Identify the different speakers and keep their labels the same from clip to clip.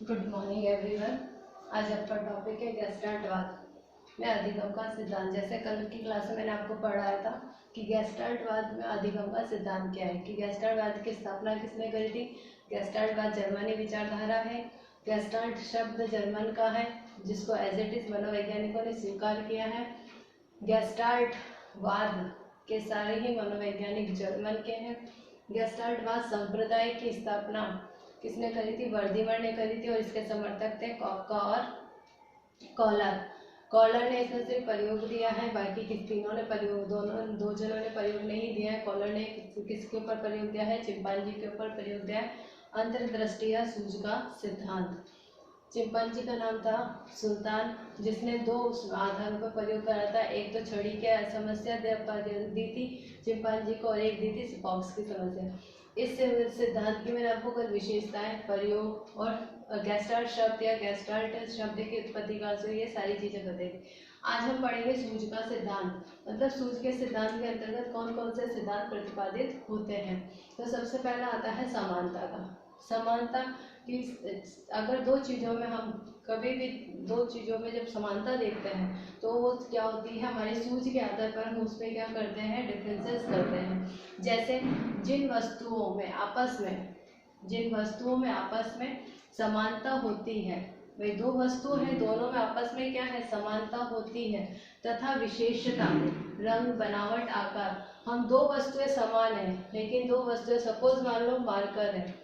Speaker 1: Good morning everyone. आज आपका topic है गेस्टाल्टवाद में अधिगम का सिद्धांत। जैसे कल की क्लास में मैंने आपको पढ़ाया था कि गेस्टाल्टवाद में अधिगम का सिद्धांत क्या है, कि गेस्टाल्टवाद की स्थापना किसने करी थी। गेस्टाल्टवाद जर्मनी विचारधारा है। गेस्टाल्ट शब्द जर्मन का है जिसको एज इट इज मनोवैज्ञानिकों ने स्वीकार किया है। गेस्टाल्टवाद के सारे ही मनोवैज्ञानिक जर्मन के हैं। गेस्टाल्टवाद संप्रदाय की स्थापना किसने करी थी, वर्दीमर ने करी थी और इसके समर्थक थे कॉपका और कॉलर। कॉलर ने इसमें सिर्फ प्रयोग दिया है, बाकी तीनों ने प्रयोग, दो जनों ने प्रयोग नहीं दिया है। कॉलर ने किसके ऊपर प्रयोग दिया है, चिंपांजी के ऊपर प्रयोग दिया है। अंतर्दृष्टि या सूझ का सिद्धांत। चिंपांजी का नाम था सुल्तान, जिसने दो आधारों पर प्रयोग करा था। एक तो छड़ी की समस्या दी थी चिंपांजी को और एक दी थी पॉक्स की समस्या। इस सिद्धांत की मैंने आपको कुछ विशेषताएं, प्रयोग और गेस्टाल्ट शब्द या गेस्टाल्ट शब्द की उत्पत्ति का ये सारी चीजें बताएगी। आज हम पढ़ेंगे सूझ का सिद्धांत। मतलब सूझ के सिद्धांत के अंतर्गत कौन कौन से सिद्धांत प्रतिपादित होते हैं। तो सबसे पहला आता है समानता का। समानता कि अगर दो चीज़ों में हम कभी भी दो चीज़ों में जब समानता देखते हैं तो वो क्या होती है, हमारी सूझ के आधार पर हम उसमें क्या करते हैं, डिफरेंसेस करते हैं। जैसे जिन वस्तुओं में आपस में समानता होती है, वे दो वस्तु हैं, दोनों में आपस में क्या है, समानता होती है, तथा विशेषता रंग, बनावट, आकार। हम दो वस्तुएं समान हैं लेकिन दो वस्तुएं, सपोज मान लो मार्कर है,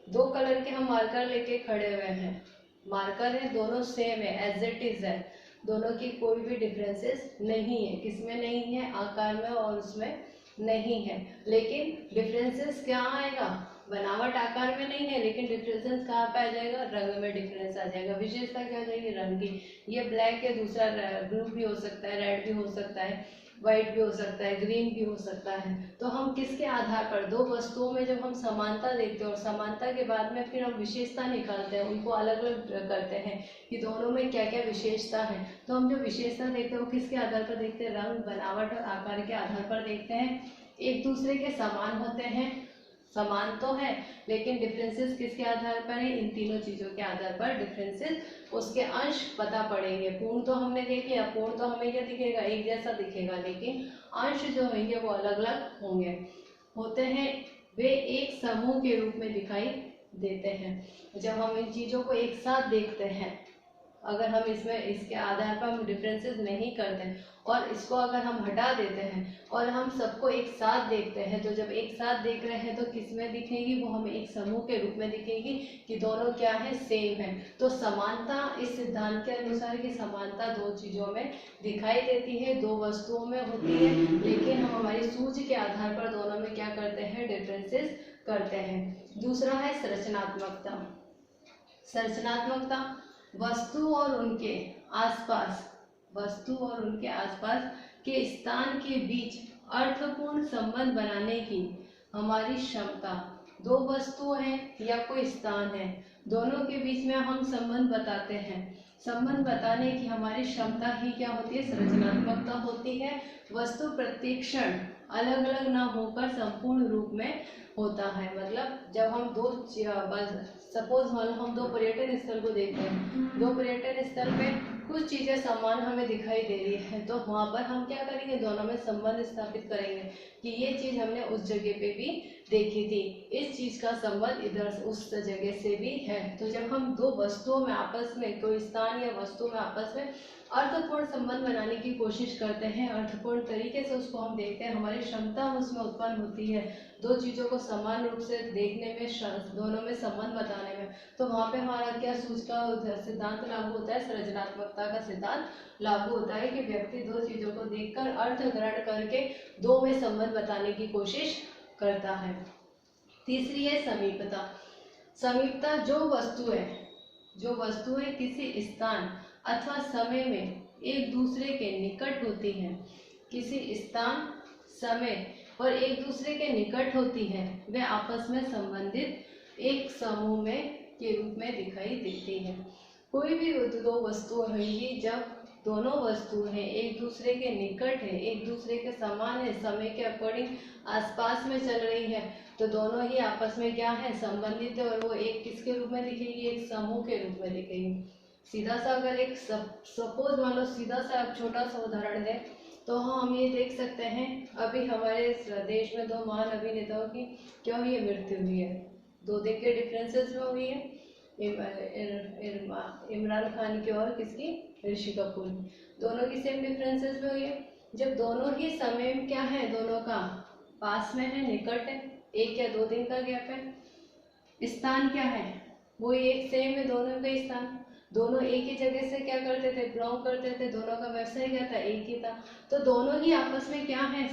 Speaker 1: दो कलर के हम मार्कर लेके खड़े हुए हैं, मार्कर है, दोनों सेम है, एज इट इज है, दोनों की कोई भी डिफरेंसेस नहीं है। किसमें नहीं है, आकार में और उसमें नहीं है। लेकिन डिफरेंसेस क्या आएगा, बनावट आकार में नहीं है लेकिन डिफरेंसेस कहाँ पे आ जाएगा, रंग में डिफरेंस आ जाएगा। विशेषता क्या हो जाएगी, रंग की। ये ब्लैक है, दूसरा ब्लू भी हो सकता है, रेड भी हो सकता है, वाइट भी हो सकता है, ग्रीन भी हो सकता है। तो हम किसके आधार पर, दो वस्तुओं में जब हम समानता देखते हैं और समानता के बाद में फिर हम विशेषता निकालते हैं, उनको अलग अलग करते हैं कि दोनों में क्या क्या विशेषता है। तो हम जो विशेषता देखते हैं वो किसके आधार पर देखते हैं, रंग, बनावट और आकार के आधार पर देखते हैं। एक दूसरे के समान होते हैं, समान तो है लेकिन डिफरेंसेस किसके आधार पर है, इन तीनों चीजों के आधार पर डिफरेंसेस, उसके अंश पता पड़ेंगे। पूर्ण तो हमने देख लिया, पूर्ण तो हमें क्या दिखेगा, एक जैसा दिखेगा, लेकिन अंश जो होंगे वो अलग अलग होते हैं। वे एक समूह के रूप में दिखाई देते हैं। जब हम इन चीजों को एक साथ देखते हैं, अगर हम इसमें इसके आधार पर हम डिफरेंसेस नहीं करते हैं और इसको अगर हम हटा देते हैं और हम सबको एक साथ देखते हैं, तो जब एक साथ देख रहे हैं तो किस में दिखेगी, वो हमें एक समूह के रूप में दिखेगी कि दोनों क्या है, सेम है। तो समानता इस सिद्धांत के अनुसार की समानता दो चीजों में दिखाई देती है, दो वस्तुओं में होती है, लेकिन हम हमारी सूझ के आधार पर दोनों में क्या करते हैं, डिफरेंसेस करते हैं। दूसरा है संरचनात्मकता। संरचनात्मकता वस्तु और उनके आसपास के स्थान के बीच अर्थपूर्ण संबंध बनाने की हमारी क्षमता। दो वस्तुएं हैं या कोई स्थान है, दोनों के बीच में हम संबंध बताते हैं। संबंध बताने की हमारी क्षमता ही क्या होती है, संरचनात्मकता होती है। वस्तु प्रत्यक्षण अलग अलग ना होकर संपूर्ण रूप में होता है। मतलब जब हम सपोज मान लो हम दो पर्यटन स्थल को देखते हैं, दो पर्यटन स्थल पे कुछ चीजें समान हमें दिखाई दे रही है, तो वहां पर हम क्या करेंगे, दोनों में संबंध स्थापित करेंगे कि ये चीज हमने उस जगह पे भी देखी थी, इस चीज का संबंध इधर उस जगह से भी है। तो जब हम दो वस्तुओं में आपस में, कोई स्थान या वस्तु में आपस में अर्थपूर्ण संबंध बनाने की कोशिश करते हैं, अर्थपूर्ण तरीके से उसको हम देखते हैं, हमारी क्षमता उसमें उत्पन्न होती है दो चीजों को समान रूप से देखने में, दोनों में संबंध बताने में। तो वहां पे हमारा क्या सूझ का सिद्धांत लागू होता है, संरचनात्मकता का सिद्धांत लागू होता है कि व्यक्ति दो चीजों को देखकर अर्थ ग्रहण करके दो में संबंध बताने की कोशिश करता है। तीसरी है समीपता। समीपता जो वस्तुएं किसी स्थान अथवा समय में एक दूसरे के निकट होती हैं, किसी स्थान, समय और एक दूसरे के निकट होती है, वे आपस में संबंधित एक समूह में के रूप में दिखाई देती है। कोई भी दो वस्तुएं होंगी जब दोनों वस्तु हैं, एक दूसरे के निकट है, एक दूसरे के समान है, समय के अकॉर्डिंग आसपास में चल रही है, तो दोनों ही आपस में क्या है, संबंधित है। और वो एक किसके रूप में दिखेगी, एक समूह के रूप में दिखेगी। सीधा सा अगर एक सपोज मान लो सीधा सा आप छोटा सा उदाहरण दें तो हम ये देख सकते हैं, अभी हमारे देश में दो महान अभिनेताओं की क्या हुई है, मृत्यु हुई है। 2 दिन के डिफरेंसेस में हुई है, इमरान खान की और किसकी, ऋषि कपूर की। दोनों की सेम डिफरेंसेस में हुई है। जब दोनों ही समय में क्या है, दोनों का पास में है, निकट है, 1 या 2 दिन का गैप है, स्थान क्या है, वो एक सेम है, दोनों का स्थान, दोनों एक ही जगह से क्या करते थे, बिलोंग करते थे, दोनों का व्यवसाय क्या था, एक ही था, तो दोनों ही आपस में क्या है,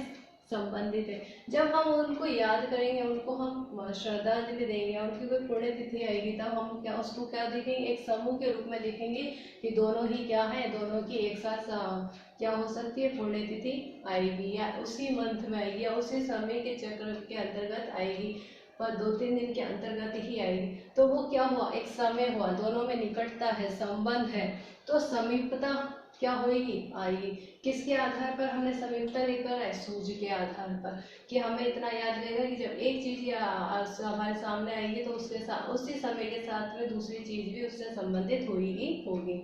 Speaker 1: संबंधित है। जब हम उनको याद करेंगे, उनको हम श्रद्धांजलि देंगे, उनकी कोई पुण्यतिथि आएगी, तब हम क्या उसको क्या देखेंगे, एक समूह के रूप में देखेंगे कि दोनों ही क्या है, दोनों की एक साथ क्या हो सकती है, पुण्यतिथि आएगी, या उसी मंथ में आएगी, या उसी समय के चक्र के अंतर्गत आएगी, पर 2-3 दिन के अंतर्गत ही आएगी। तो वो क्या हुआ, एक समय हुआ, दोनों में निकटता है, संबंध है, तो समीपता क्या होगी, आएगी। किसके आधार पर हमने समीपता लेकर है, सूझ के आधार पर, कि हमें इतना याद रहेगा कि जब एक चीज हमारे सामने आएगी तो उसके साथ उसी समय के साथ में दूसरी चीज भी उससे संबंधित होगी।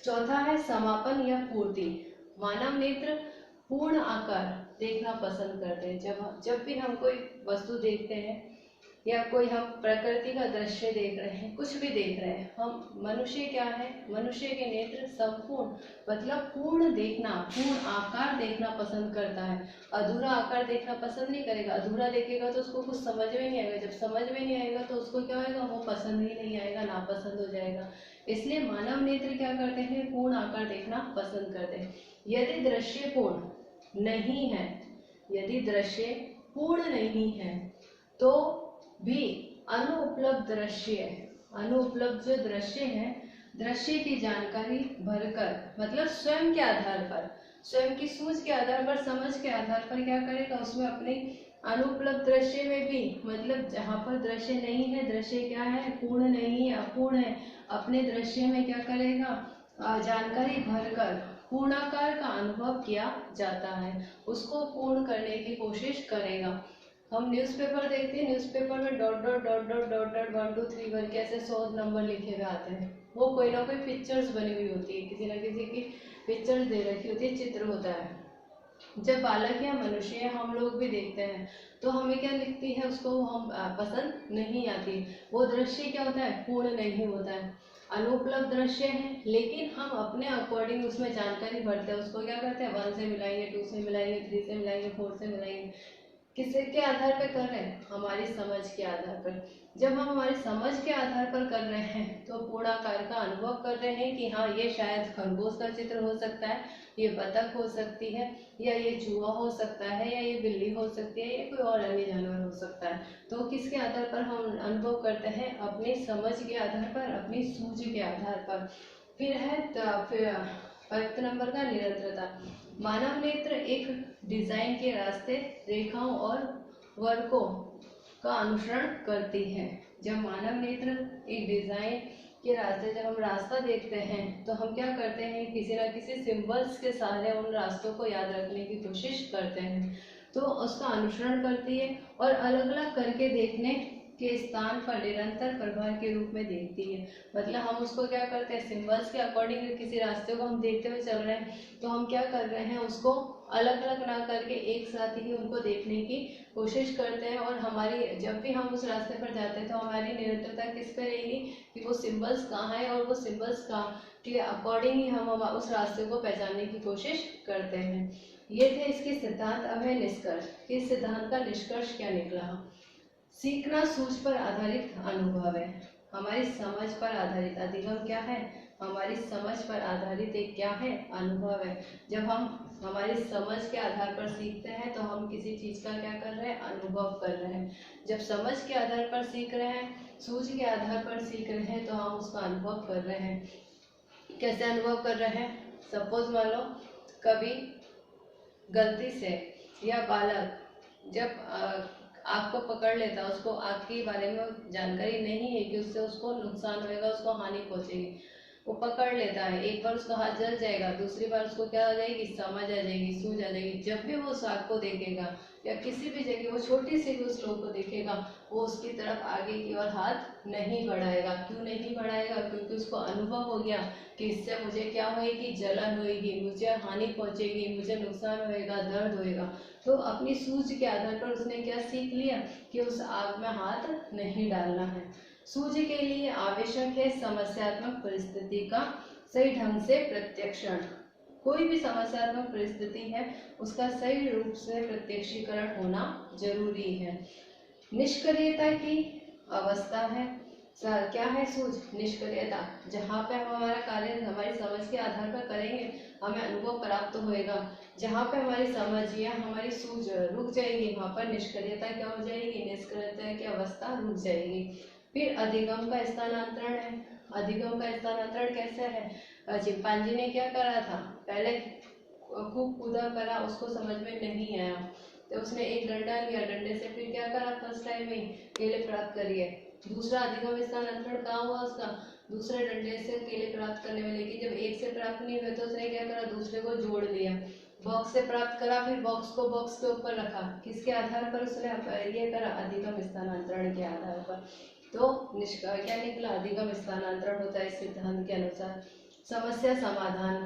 Speaker 1: चौथा है समापन या पूर्ति। मानव नेत्र पूर्ण आकार देखना पसंद करते हैं। जब भी हम कोई वस्तु देखते हैं या कोई हम प्रकृति का दृश्य देख रहे हैं, कुछ भी देख रहे हैं, हम मनुष्य क्या है, मनुष्य के नेत्र संपूर्ण मतलब पूर्ण देखना, पूर्ण आकार देखना पसंद करता है। अधूरा आकार देखना पसंद नहीं करेगा। अधूरा देखेगा तो उसको कुछ समझ में नहीं आएगा, जब समझ में नहीं आएगा तो उसको क्या होगा, वो पसंद ही नहीं आएगा, नापसंद हो जाएगा। इसलिए मानव नेत्र क्या करते हैं, पूर्ण आकार देखना पसंद करते हैं। यदि दृश्य पूर्ण नहीं है, यदि दृश्य पूर्ण नहीं है तो भी अनुपलब्ध दृश्य, अनुपलब्ध जो दृश्य है, दृश्य की जानकारी भरकर मतलब स्वयं के आधार पर, स्वयं की सूझ के आधार पर, समझ के आधार पर क्या करेगा, उसमें अपने अनुपलब्ध दृश्य में भी मतलब जहाँ पर दृश्य नहीं है, दृश्य क्या है, पूर्ण नहीं है, अपूर्ण है, अपने दृश्य में क्या करेगा, जानकारी भरकर पूर्णाकार का अनुभव किया जाता है, उसको पूर्ण करने की कोशिश करेगा। हम न्यूज़पेपर देखते हैं, न्यूज़पेपर में dot dot dot dot dot dot 1 2 3 करके के ऐसे 100 नंबर लिखे हुए आते हैं। वो कोई ना कोई पिक्चर्स बनी हुई होती है, किसी ना किसी की पिक्चर्स दे रखी होती है, चित्र होता है। जब बालक या मनुष्य या हम लोग भी देखते हैं तो हमें क्या लिखती है, उसको हम पसंद नहीं आती। वो दृश्य क्या होता है, पूर्ण नहीं होता है, अनुपलब्ध दृश्य है, लेकिन हम अपने अकॉर्डिंग उसमें जानकारी भरते हैं। उसको क्या करते हैं, 1 से मिलाएंगे, 2 से मिलाएंगे, 3 से मिलाएंगे, 4 से मिलाएंगे। किसके के आधार पर कर रहे हैं, हमारी समझ के आधार पर। जब हम हमारी समझ के आधार पर कर रहे हैं तो पूर्णाकार का अनुभव कर रहे हैं कि हाँ ये शायद खरगोश का चित्र हो सकता है, ये बतख हो सकती है, या ये चूहा हो सकता है, या ये बिल्ली हो सकती है, या कोई और अन्य जानवर हो सकता है। तो किसके आधार पर हम अनुभव करते हैं, अपनी समझ के आधार पर, अपनी सूझ के आधार पर। फिर है 5 नंबर का निरंतरता। मानव नेत्र एक डिजाइन के रास्ते, रेखाओं और वर्गों का अनुसरण करती है। जब मानव नेत्र एक डिजाइन के रास्ते, जब हम रास्ता देखते हैं तो हम क्या करते हैं, किसी न किसी सिंबल्स के सहारे उन रास्तों को याद रखने की कोशिश करते हैं, तो उसका अनुसरण करती है और अलग अलग करके देखने के स्थान पर निरंतर प्रभाव के रूप में देखती है। मतलब हम उसको क्या करते हैं, सिंबल्स के अकॉर्डिंग किसी रास्ते को हम देखते हुए चल रहे हैं तो हम क्या कर रहे हैं, उसको अलग अलग ना करके एक साथ ही उनको देखने की कोशिश करते हैं। और हमारी जब भी हम उस रास्ते पर जाते हैं तो हमारी निरंतरता किस पे रहेगी कि वो सिंबल्स कहाँ है और वो सिंबल्स कहाँ के अकॉर्डिंग ही हम उस रास्ते को पहचानने की कोशिश करते हैं। ये थे इसके सिद्धांत। अब है निष्कर्ष, कि इस सिद्धांत का निष्कर्ष क्या निकला। सीखना सूझ पर आधारित अनुभव है, हमारी समझ पर आधारित। अधिगम क्या है, हमारी समझ पर आधारित एक क्या है, अनुभव है। जब हम हमारी समझ के आधार पर सीखते हैं तो हम किसी चीज का क्या कर रहे हैं, अनुभव कर रहे हैं। जब समझ के आधार पर सीख रहे हैं, सूझ के आधार पर सीख रहे हैं तो हम उसका अनुभव कर रहे हैं। कैसे अनुभव कर रहे हैं, सपोज मान लो कभी गलती से या बालक जब आग को पकड़ लेता है, उसको आग के बारे में जानकारी नहीं है कि उससे उसको नुकसान होएगा, उसको हानि पहुंचेगी, वो पकड़ लेता है, एक बार उसका हाथ जल जाएगा, दूसरी बार उसको क्या आ जाएगी, समझ आ जाएगी, सूझ आ जाएगी। जब भी वो उस आग को देखेगा या किसी भी जगह वो छोटी सी भी उस लोग को देखेगा, वो उसकी तरफ आगे की ओर हाथ नहीं बढ़ाएगा। क्यों नहीं बढ़ाएगा? क्योंकि उसको अनुभव हो गया कि इससे मुझे क्या होएगी, जलन होएगी, मुझे हानि पहुंचेगी, मुझे नुकसान होएगा, दर्द होएगा। तो अपनी सूझ के आधार पर उसने क्या सीख लिया कि उस आग में हाथ नहीं डालना है। सूझ के लिए आवश्यक है समस्यात्मक परिस्थिति का सही ढंग से प्रत्यक्षण। कोई भी समस्यात्मक परिस्थिति है उसका सही रूप से प्रत्यक्षीकरण होना जरूरी है। निष्क्रियता की अवस्था है, क्या है सूझ? निष्क्रियता, जहाँ पे हम हमारा कार्य हमारी समझ के आधार पर करेंगे हमें अनुभव प्राप्त होएगा। जहाँ पे हमारी समझ या हमारी सूझ रुक जाएगी वहाँ पर निष्क्रियता क्या हो जाएगी, निष्क्रियता की अवस्था रुक जाएगी। फिर अधिगम का स्थानांतरण है। अधिगम का स्थानांतरण कैसे है? चिंपांजी ने क्या करा था, पहले खूब कूदा करा, उसको समझ में नहीं आया तो उसने एक डंडा लिया, डंडे से फिर क्या करा, फर्स्ट टाइम में केले प्राप्त करिए। दूसरा अधिगम स्थानांतरण कहाँ हुआ उसका, दूसरे डंडे से केले प्राप्त करने में, लेकिन जब एक से प्राप्त नहीं हुए तो उसने क्या करा, दूसरे को जोड़ लिया। बॉक्स से प्राप्त करा, फिर बॉक्स को बॉक्स के ऊपर रखा, किसके आधार पर उसने ये करा, अधिगम स्थानांतरण के आधार पर। तो क्या निकला, अधिगम स्थानांतरण होता है इस सिद्धांत के अनुसार। समस्या समाधान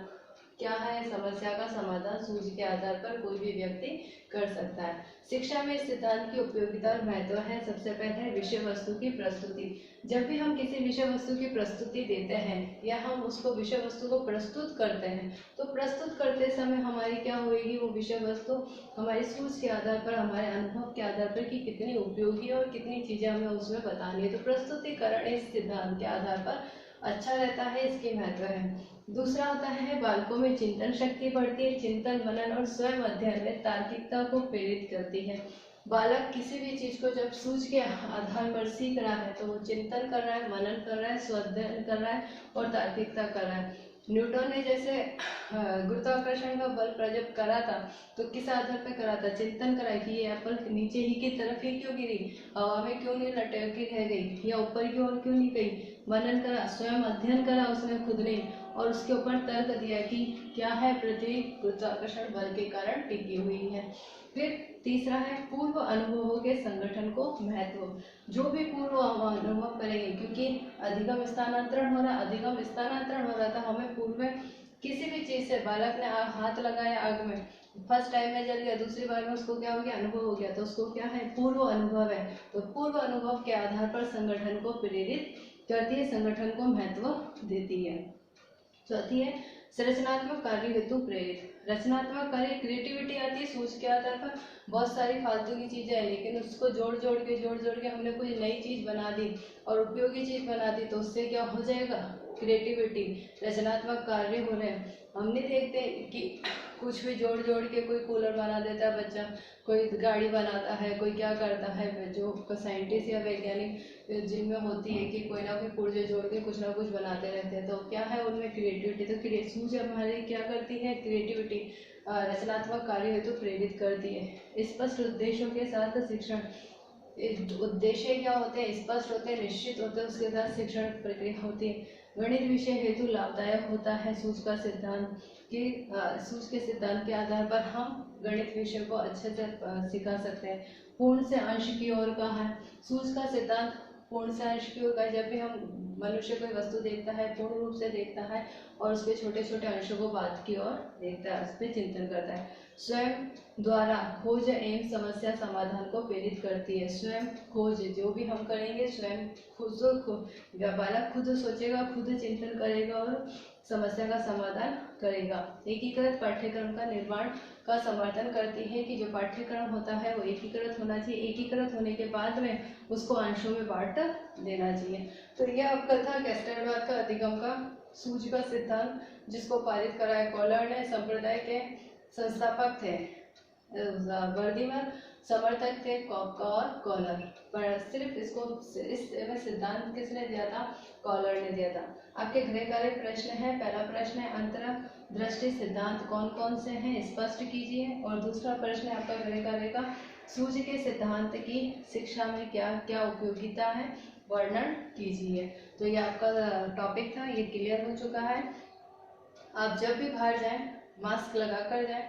Speaker 1: क्या है? समस्या का समाधान सूझ के आधार पर कोई भी व्यक्ति कर सकता है। शिक्षा में इस सिद्धांत की उपयोगिता और महत्व है। सबसे पहले विषय वस्तु की प्रस्तुति। जब भी हम किसी विषय वस्तु की प्रस्तुति देते हैं या हम उसको विषय वस्तु को प्रस्तुत करते हैं तो प्रस्तुत करते समय हमारी क्या होगी, वो विषय वस्तु हमारी सूझ के आधार पर, हमारे अनुभव के आधार पर कि कितनी उपयोगी और कितनी चीजें हमें उसमें बतानी है। तो प्रस्तुतिकरण इस सिद्धांत के आधार पर अच्छा रहता है, इसकी महत्व है। दूसरा होता है बालकों में चिंतन शक्ति बढ़ती है। चिंतन, मनन और स्वयं अध्ययन में तार्किकता को प्रेरित करती है। बालक किसी भी चीज को जब सूझ के आधार पर सीख रहा है तो वो चिंतन कर रहा है, मनन कर रहा है, स्वाध्ययन कर रहा है और तार्किकता कर रहा है। न्यूटन ने जैसे गुरुत्वाकर्षण का बल प्रयोग करा था तो किस आधार पर करा था, चिंतन करा कि ये एप्पल नीचे ही की तरफ ही क्यों गिरी, हवा में क्यों नहीं लटकी रह गई या ऊपर की ओर क्यों नहीं गई। मनन करा, स्वयं अध्ययन करा उसने खुद ने और उसके ऊपर तर्क दिया कि क्या है, पृथ्वी गुरुत्वाकर्षण बल के कारण टिकी हुई है। फिर तीसरा है पूर्व अनुभवों के संगठन को महत्व। जो भी पूर्व अनुभव करेंगे, क्योंकि अधिगम स्थानांतरण हो रहा था, हमें पूर्व में किसी भी चीज से, बालक ने हाथ लगाया आग में, फर्स्ट टाइम में जल गया, दूसरी बार में उसको क्या हो गया, अनुभव हो गया, तो उसको क्या है, पूर्व अनुभव है। तो पूर्व अनुभव के आधार पर संगठन को प्रेरित करती है, संगठन को महत्व देती है। चौथी है संरचनात्मक कार्य हेतु प्रेरित। रचनात्मक कार्य, क्रिएटिविटी आती है सूझ के आधार पर। बहुत सारी फालतू की चीजें हैं लेकिन उसको जोड़ जोड़ के हमने कोई नई चीज बना दी और उपयोगी चीज बना दी तो उससे क्या हो जाएगा, क्रिएटिविटी, रचनात्मक कार्य हो रहे हैं। हमने देखते कि कुछ भी जोड़ जोड़ के कोई कूलर बना देता है बच्चा, कोई गाड़ी बनाता है, कोई क्या करता है, जो साइंटिस्ट या वैज्ञानिक जिनमें होती है कि कोई ना कोई पुर्जे जोड़ के कुछ ना कुछ बनाते रहते हैं, तो क्या है उनमें क्रिएटिविटी। तो सूझ हमारी क्या करती है, क्रिएटिविटी, रचनात्मक कार्य हेतु प्रेरित करती है। स्पष्ट उद्देश्यों के साथ शिक्षण, उद्देश्य क्या होते हैं, स्पष्ट होते हैं, निश्चित होते हैं, उसके साथ शिक्षण प्रक्रिया होती है। गणित विषय हेतु लाभदायक होता है सूझ का सिद्धांत कि सूझ के सिद्धांत के आधार पर हम गणित विषय को अच्छे से सिखा सकते हैं। पूर्ण से अंश की ओर का है सूझ का सिद्धांत, पूर्ण से अंश की ओर का। जब भी हम मनुष्य कोई वस्तु देखता है पूर्ण रूप से देखता है और उसके छोटे छोटे अंशों को बाद की ओर देखता है, उस पर चिंतन करता है। स्वयं द्वारा खोज एवं समस्या समाधान को प्रेरित करती है। स्वयं खोज, जो भी हम करेंगे स्वयं बालक खुद सोचेगा, खुद चिंतन करेगा और समस्या का समाधान करेगा। एकीकृत पाठ्यक्रम का निर्माण का समर्थन करती है कि जो पाठ्यक्रम होता है वो एकीकृत होना चाहिए, एकीकृत होने के बाद में उसको अंशों में बांट देना चाहिए। तो यह आपका था कैस्टरवाद का अधिगम का सूझ का सिद्धांत, जिसको पारित कराया कॉलर ने। संप्रदाय के संस्थापक थे वर्दीमर, समर्थक थे कॉपका और कॉलर, पर सिर्फ इसको इस सिद्धांत किसने दिया था, कॉलर ने दिया था। आपके गृह कार्य प्रश्न है, पहला प्रश्न है अंतरक दृष्टि सिद्धांत कौन कौन से हैं स्पष्ट कीजिए, और दूसरा प्रश्न है आपका गृह कार्य का सूझ के सिद्धांत की शिक्षा में क्या क्या उपयोगिता है वर्णन कीजिए। तो ये आपका टॉपिक था, ये क्लियर हो चुका है। आप जब भी बाहर जाएं मास्क लगा कर जाएं।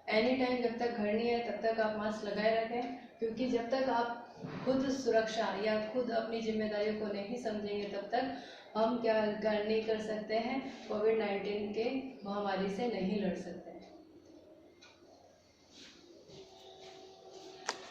Speaker 1: एनी टाइम जब तक घर नहीं है तब तक आप मास्क लगाए रखें, क्योंकि जब तक आप खुद सुरक्षा या खुद अपनी जिम्मेदारियों को नहीं समझेंगे तब तक हम क्या नहीं कर सकते हैं, कोविड-19 के महामारी से नहीं लड़ सकते।